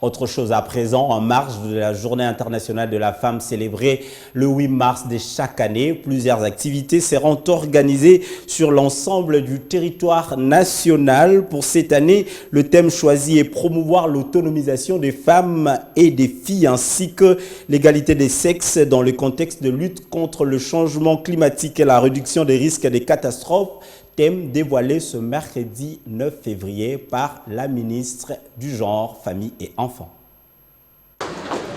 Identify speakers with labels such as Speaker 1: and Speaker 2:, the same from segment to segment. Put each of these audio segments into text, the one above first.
Speaker 1: Autre chose à présent, en marge de la Journée internationale de la femme célébrée le 8 mars de chaque année, plusieurs activités seront organisées sur l'ensemble du territoire national. Pour cette année, le thème choisi est promouvoir l'autonomisation des femmes et des filles ainsi que l'égalité des sexes dans le contexte de lutte contre le changement climatique et la réduction des risques des catastrophes. Thème dévoilé ce mercredi 9 février par la ministre du Genre, Famille et Enfants.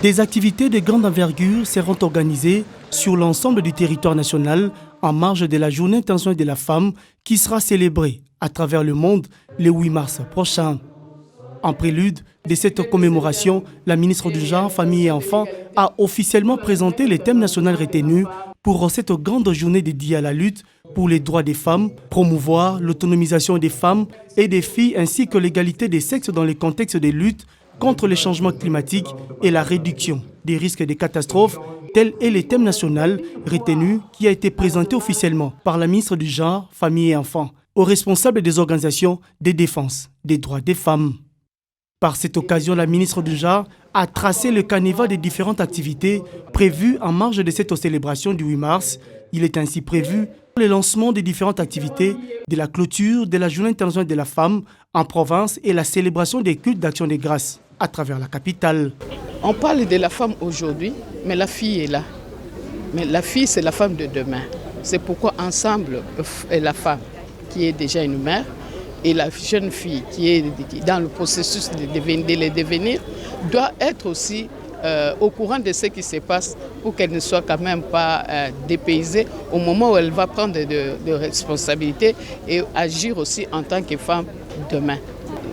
Speaker 2: Des activités de grande envergure seront organisées sur l'ensemble du territoire national en marge de la Journée internationale de la femme qui sera célébrée à travers le monde le 8 mars prochain. En prélude de cette commémoration, la ministre du Genre, Famille et Enfants a officiellement présenté les thèmes nationaux retenus pour cette grande journée dédiée à la lutte pour les droits des femmes, promouvoir l'autonomisation des femmes et des filles ainsi que l'égalité des sexes dans le contexte des luttes contre les changements climatiques et la réduction des risques des catastrophes, tel est le thème national retenu qui a été présenté officiellement par la ministre du Genre, Famille et Enfants aux responsables des organisations de défense des droits des femmes. Par cette occasion, la ministre du Genre a tracé le canevas des différentes activités prévues en marge de cette célébration du 8 mars. Il est ainsi prévu le lancement des différentes activités de la clôture de la Journée internationale de la femme en province et la célébration des cultes d'action de grâce à travers la capitale.
Speaker 3: On parle de la femme aujourd'hui, mais la fille est là. Mais la fille, c'est la femme de demain. C'est pourquoi ensemble, la femme qui est déjà une mère, et la jeune fille qui est dans le processus de le devenir doit être aussi au courant de ce qui se passe pour qu'elle ne soit quand même pas dépaysée au moment où elle va prendre de responsabilités et agir aussi en tant que femme demain.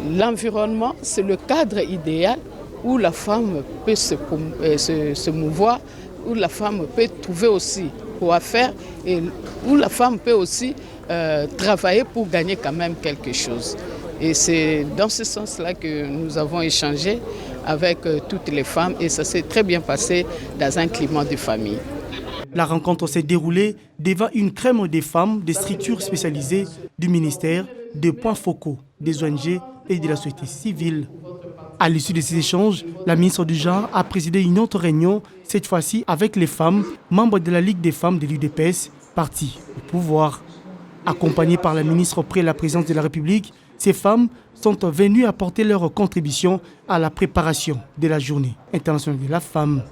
Speaker 3: L'environnement, c'est le cadre idéal où la femme peut se mouvoir, où la femme peut trouver aussi quoi faire et où la femme peut aussi travailler pour gagner quand même quelque chose. Et c'est dans ce sens-là que nous avons échangé avec toutes les femmes et ça s'est très bien passé dans un climat de famille.
Speaker 2: La rencontre s'est déroulée devant une crème des femmes des structures spécialisées du ministère, des points focaux, des ONG et de la société civile. À l'issue de ces échanges, la ministre du Genre a présidé une autre réunion, cette fois-ci avec les femmes, membres de la Ligue des femmes de l'UDPS, parti au pouvoir. Accompagnées par la ministre auprès de la présidence de la République, ces femmes sont venues apporter leur contribution à la préparation de la Journée internationale de la femme.